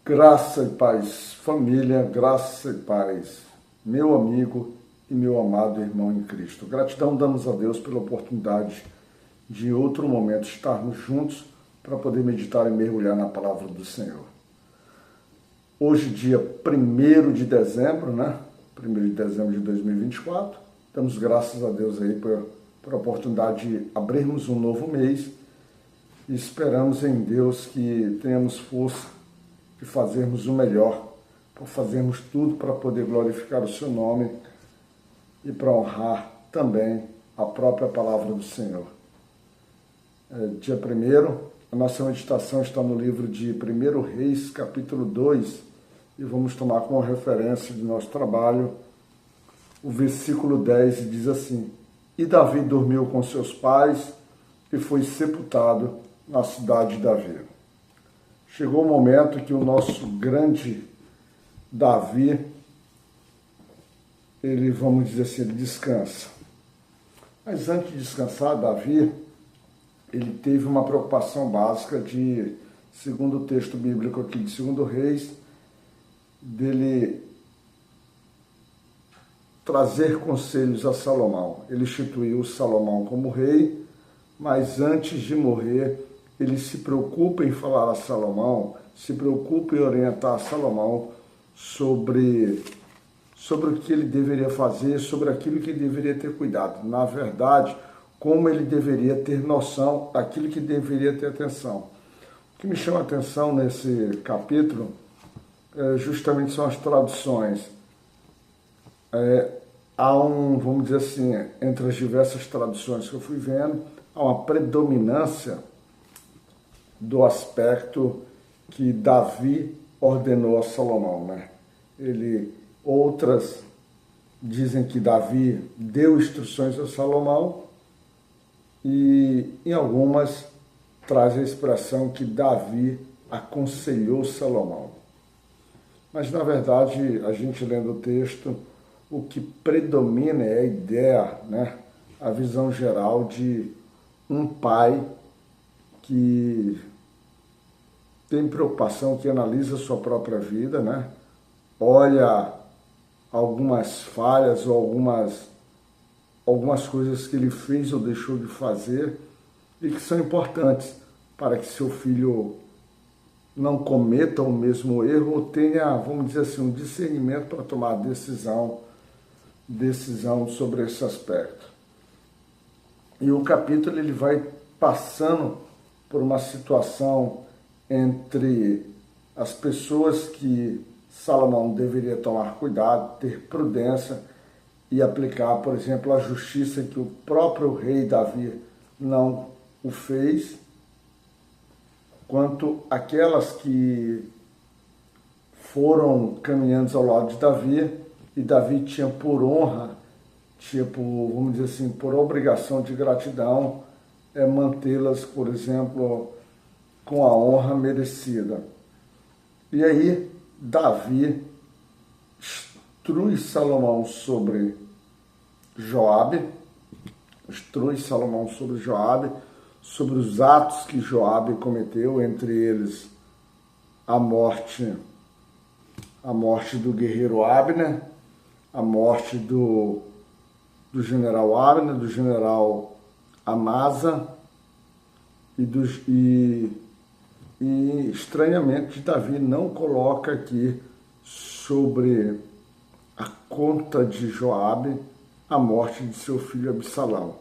Graça e paz, família, graça e paz, meu amigo e meu amado irmão em Cristo. Gratidão damos a Deus pela oportunidade de em outro momento estarmos juntos para poder meditar e mergulhar na palavra do Senhor. Hoje, dia 1º de dezembro, 1º de dezembro de 2024, damos graças a Deus aí por a oportunidade de abrirmos um novo mês e esperamos em Deus que tenhamos força de fazermos o melhor, para fazermos tudo para poder glorificar o seu nome e para honrar também a própria palavra do Senhor. Dia 1º, a nossa meditação está no livro de 1 Reis, capítulo 2, e vamos tomar como referência de nosso trabalho o versículo 10, e diz assim: E Davi dormiu com seus pais e foi sepultado na cidade de Davi. Chegou o momento que o nosso grande Davi, vamos dizer assim, ele descansa. Mas antes de descansar, Davi, ele teve uma preocupação básica segundo o texto bíblico aqui de 2 Reis, dele trazer conselhos a Salomão. Ele instituiu Salomão como rei, mas antes de morrer, ele se preocupa em falar a Salomão, se preocupa em orientar a Salomão sobre o que ele deveria fazer, sobre aquilo que ele deveria ter cuidado. Na verdade, como ele deveria ter noção daquilo que deveria ter atenção. O que me chama a atenção nesse capítulo justamente são as traduções. Vamos dizer assim, entre as diversas traduções que eu fui vendo, há uma predominância do aspecto que Davi ordenou a Salomão, Outras dizem que Davi deu instruções a Salomão e em algumas traz a expressão que Davi aconselhou Salomão. Mas na verdade, a gente lendo o texto, o que predomina é a ideia, a visão geral de um pai que tem preocupação, que analisa a sua própria vida, olha algumas falhas ou algumas coisas que ele fez ou deixou de fazer e que são importantes para que seu filho não cometa o mesmo erro ou tenha, vamos dizer assim, um discernimento para tomar decisão sobre esse aspecto. E o capítulo ele vai passando por uma situação entre as pessoas que Salomão deveria tomar cuidado, ter prudência e aplicar, por exemplo, a justiça que o próprio rei Davi não o fez, quanto aquelas que foram caminhando ao lado de Davi, e Davi tinha por honra, vamos dizer assim, por obrigação de gratidão, mantê-las, por exemplo, com a honra merecida. E aí, Davi instrui Salomão sobre Joabe, sobre os atos que Joabe cometeu, entre eles a morte do guerreiro Abner, a morte do general Abner, do general Amasa e estranhamente Davi não coloca aqui sobre a conta de Joabe a morte de seu filho Absalão.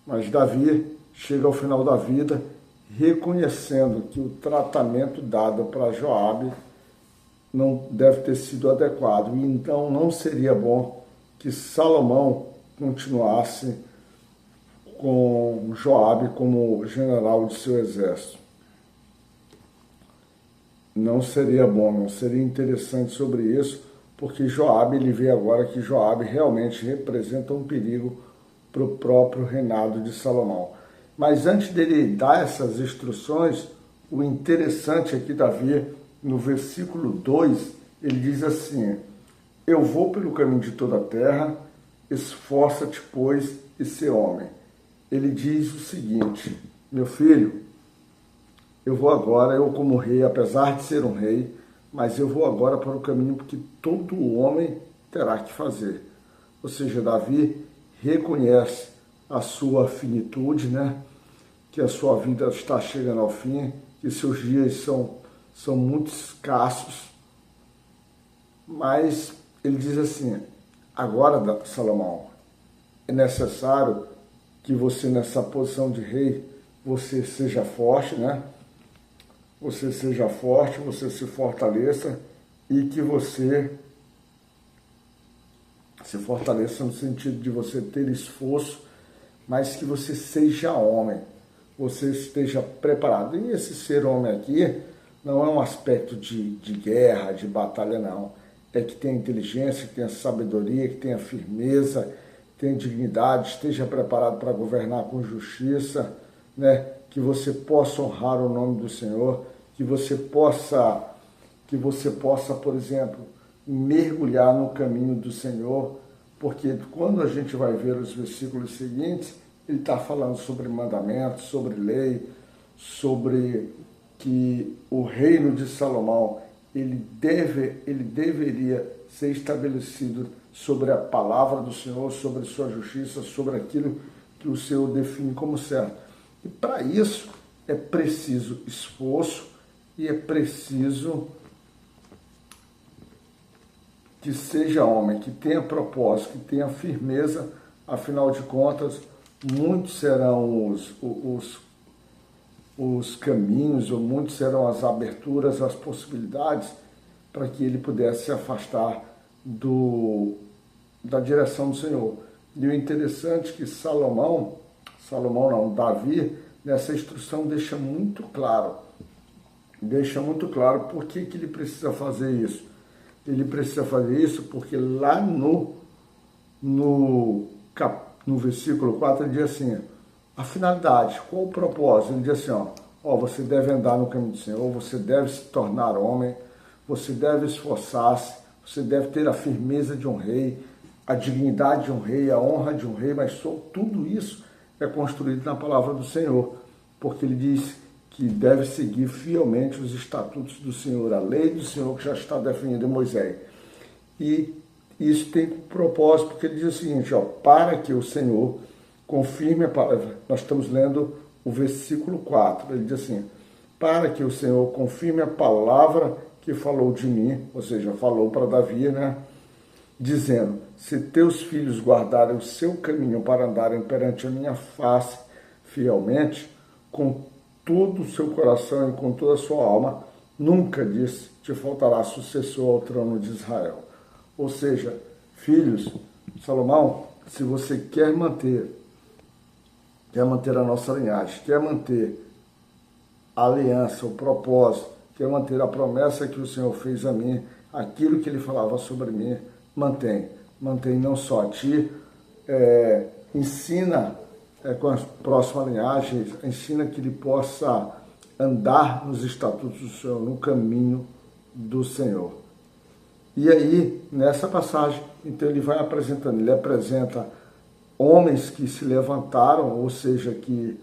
Mas Davi chega ao final da vida reconhecendo que o tratamento dado para Joabe não deve ter sido adequado, e então não seria bom que Salomão continuasse com Joabe como general de seu exército. Não seria bom, não seria interessante sobre isso, porque Joabe, ele vê agora que Joabe realmente representa um perigo para o próprio reinado de Salomão. Mas antes dele dar essas instruções, o interessante aqui, Davi, no versículo 2, ele diz assim: Eu vou pelo caminho de toda a terra, esforça-te, pois, e sê homem. Ele diz o seguinte: meu filho, eu vou agora, eu como rei, apesar de ser um rei, mas eu vou agora para o caminho que todo homem terá que fazer. Ou seja, Davi reconhece a sua finitude, né? Que a sua vida está chegando ao fim, que seus dias são muito escassos, mas ele diz assim, agora, Salomão, é necessário que você, nessa posição de rei, você seja forte, né? Você seja forte, você se fortaleça e que você se fortaleça no sentido de você ter esforço, mas que você seja homem, você esteja preparado. E esse ser homem aqui não é um aspecto de guerra, de batalha, não. É que tenha inteligência, que tenha sabedoria, que tenha firmeza, que tenha dignidade, esteja preparado para governar com justiça, né? Que você possa honrar o nome do Senhor, que você possa, por exemplo, mergulhar no caminho do Senhor, porque quando a gente vai ver os versículos seguintes, ele está falando sobre mandamentos, sobre lei, sobre que o reino de Salomão ele deveria ser estabelecido sobre a palavra do Senhor, sobre sua justiça, sobre aquilo que o Senhor define como certo. E para isso é preciso esforço e é preciso que seja homem, que tenha propósito, que tenha firmeza, afinal de contas, muitos serão os caminhos, ou muitos serão as aberturas, as possibilidades para que ele pudesse se afastar da direção do Senhor. E o interessante é que Davi, nessa instrução deixa muito claro por que ele precisa fazer isso. Ele precisa fazer isso porque lá no versículo 4 ele diz assim, a finalidade, qual o propósito? Ele diz assim, você deve andar no caminho do Senhor, você deve se tornar homem, você deve esforçar-se, você deve ter a firmeza de um rei, a dignidade de um rei, a honra de um rei, mas tudo isso é construído na palavra do Senhor, porque ele diz que deve seguir fielmente os estatutos do Senhor, a lei do Senhor que já está definida em Moisés. E isso tem propósito, porque ele diz o seguinte, para que o Senhor confirme a palavra. Nós estamos lendo o versículo 4, ele diz assim, para que o Senhor confirme a palavra que falou de mim, ou seja, falou para Davi, né? Dizendo, se teus filhos guardarem o seu caminho para andarem perante a minha face fielmente, com todo o seu coração e com toda a sua alma, nunca te faltará sucessor ao trono de Israel. Ou seja, filhos, Salomão, se você quer manter a nossa linhagem, quer manter a aliança, o propósito, quer manter a promessa que o Senhor fez a mim, aquilo que ele falava sobre mim, mantém não só a ti, ensina com a próxima linhagem, ensina que ele possa andar nos estatutos do Senhor, no caminho do Senhor. E aí, nessa passagem, então ele vai apresentando, ele apresenta homens que se levantaram, ou seja, que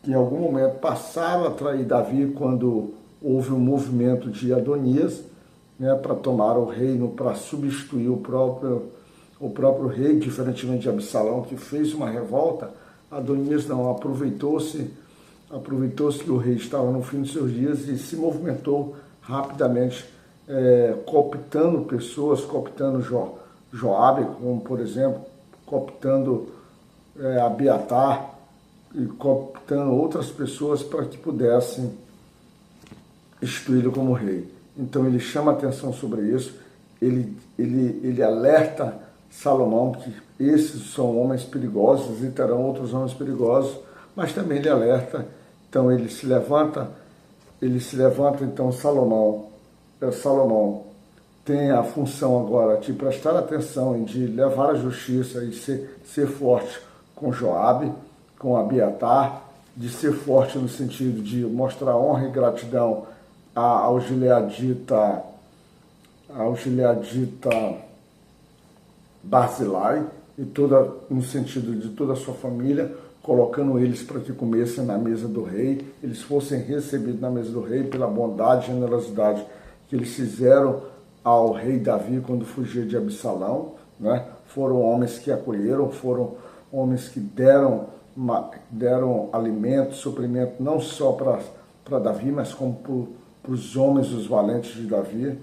em algum momento passaram a trair Davi quando houve um movimento de Adonias, né, para tomar o reino, para substituir o próprio rei, diferentemente de Absalão, que fez uma revolta. Adonias não, aproveitou-se que o rei estava no fim de seus dias e se movimentou rapidamente, cooptando pessoas, cooptando Joabe, como por exemplo, cooptando Abiatar e cooptando outras pessoas para que pudessem instituí-lo como rei. Então ele chama atenção sobre isso, ele alerta Salomão que esses são homens perigosos e terão outros homens perigosos, mas também ele alerta, então ele se levanta, então Salomão tem a função agora de prestar atenção e de levar a justiça e ser forte com Joabe, com Abiatar, de ser forte no sentido de mostrar honra e gratidão ao gileadita Barzilai, no sentido de toda a sua família, colocando eles para que comessem na mesa do rei, eles fossem recebidos na mesa do rei pela bondade e generosidade que eles fizeram ao rei Davi quando fugia de Absalão, né? Foram homens que acolheram, foram homens que deram alimento, suprimento, não só para Davi, mas como para os homens, os valentes de Davi.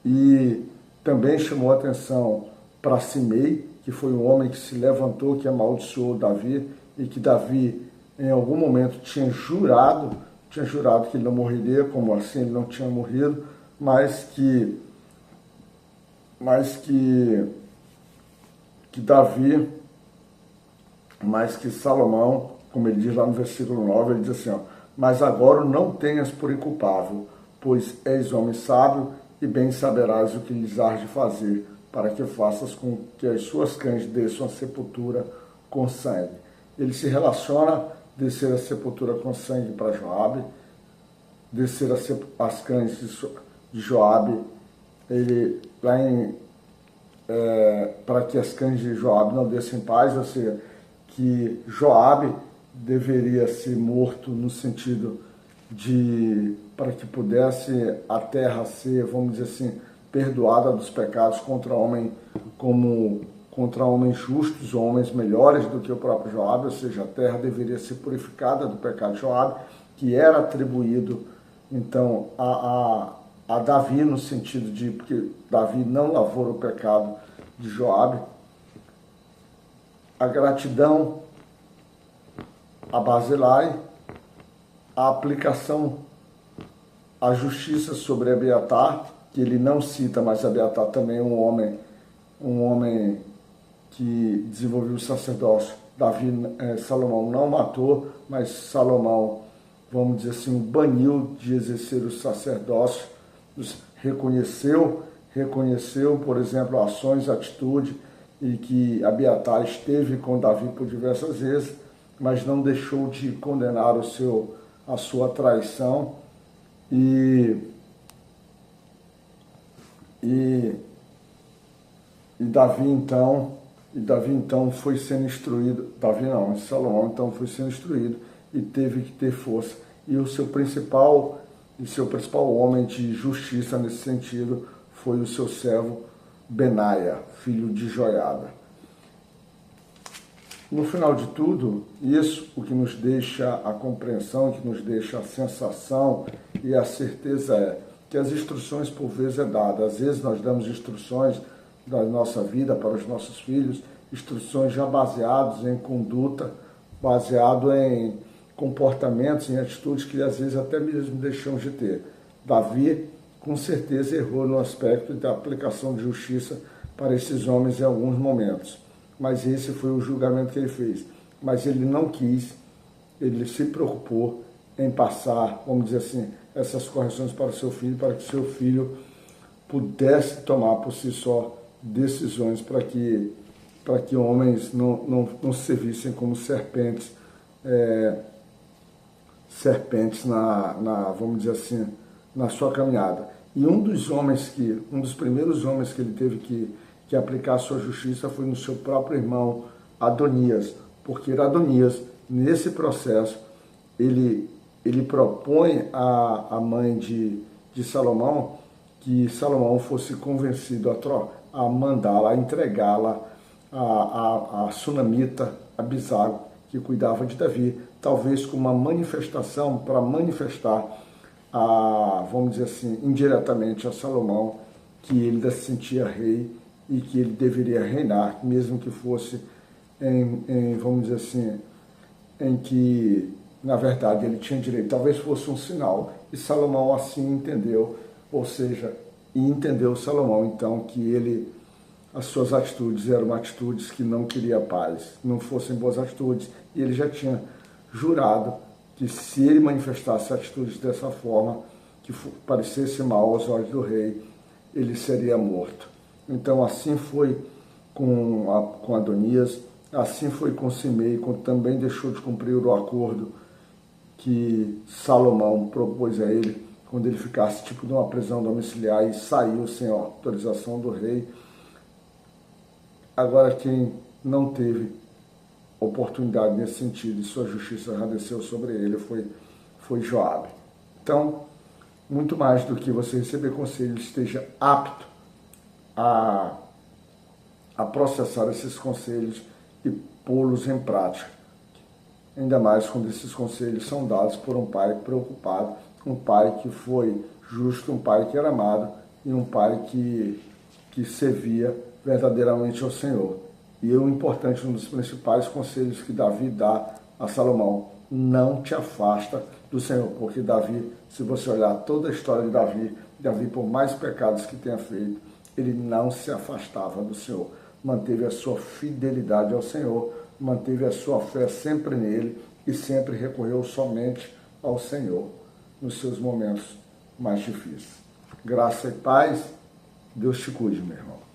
E também chamou a atenção para Simei, que foi um homem que se levantou, que amaldiçoou Davi, e que Davi, em algum momento, tinha jurado que ele não morreria, como assim ele não tinha morrido, mas que Salomão, como ele diz lá no versículo 9, ele diz assim, ó, mas agora não tenhas por inculpável, pois és homem sábio e bem saberás o que lhes hás de fazer, para que faças com que as suas cães desçam a sepultura com sangue. Ele se relaciona descer a sepultura com sangue para Joabe, descer as cães de Joabe, ele lá para que as cães de Joabe não desçam em paz, ou seja, que Joabe deveria ser morto no sentido de, para que pudesse a terra ser, vamos dizer assim, perdoada dos pecados contra homens justos, homens melhores do que o próprio Joabe, ou seja, a terra deveria ser purificada do pecado de Joabe, que era atribuído então a Davi, no sentido de, porque Davi não lavou o pecado de Joabe. A gratidão a Barzilai, a aplicação, a justiça sobre Abiatar, que ele não cita, mas Abiatar também é um homem que desenvolveu o sacerdócio. Salomão não matou, mas Salomão, vamos dizer assim, baniu de exercer o sacerdócio, reconheceu, por exemplo, ações, atitude, e que Abiatar esteve com Davi por diversas vezes, mas não deixou de condenar a sua traição, e Davi então foi sendo instruído, Salomão então foi sendo instruído e teve que ter força. E o seu principal homem de justiça nesse sentido foi o seu servo Benaia, filho de Joiada. No final de tudo, isso o que nos deixa a compreensão, que nos deixa a sensação e a certeza é que as instruções por vezes é dada. Às vezes nós damos instruções da nossa vida para os nossos filhos, instruções já baseadas em conduta, baseado em comportamentos, em atitudes que às vezes até mesmo deixamos de ter. Davi, com certeza, errou no aspecto da aplicação de justiça para esses homens em alguns momentos. Mas esse foi o julgamento que ele fez. Mas ele não quis, ele se preocupou em passar, vamos dizer assim, essas correções para o seu filho, para que o seu filho pudesse tomar por si só decisões para que homens não servissem como serpentes, vamos dizer assim, na sua caminhada. E um dos primeiros homens que ele teve que aplicar a sua justiça foi no seu próprio irmão Adonias, porque Adonias, nesse processo, ele propõe à mãe de Salomão que Salomão fosse convencido a mandá-la, a entregá-la a sunamita, a Bisago, que cuidava de Davi, talvez com uma manifestação, para manifestar, vamos dizer assim, indiretamente a Salomão, que ele se sentia rei e que ele deveria reinar, mesmo que fosse vamos dizer assim, em que, na verdade, ele tinha direito, talvez fosse um sinal, e Salomão assim entendeu, ou seja, entendeu Salomão, então, que as suas atitudes eram atitudes que não queria paz, não fossem boas atitudes, e ele já tinha jurado que se ele manifestasse atitudes dessa forma, que parecesse mal aos olhos do rei, ele seria morto. Então assim foi com Adonias, assim foi com Simei, quando também deixou de cumprir o acordo que Salomão propôs a ele, quando ele ficasse tipo numa prisão domiciliar e saiu sem autorização do rei. Agora quem não teve oportunidade nesse sentido, e sua justiça já desceu sobre ele, foi Joabe. Então, muito mais do que você receber conselhos, esteja apto a processar esses conselhos e pô-los em prática. Ainda mais quando esses conselhos são dados por um pai preocupado, um pai que foi justo, um pai que era amado e um pai que servia verdadeiramente ao Senhor. E o importante, um dos principais conselhos que Davi dá a Salomão: não te afasta do Senhor, porque Davi, se você olhar toda a história de Davi, por mais pecados que tenha feito, ele não se afastava do Senhor, manteve a sua fidelidade ao Senhor, manteve a sua fé sempre nele e sempre recorreu somente ao Senhor nos seus momentos mais difíceis. Graça e paz, Deus te cuide, meu irmão.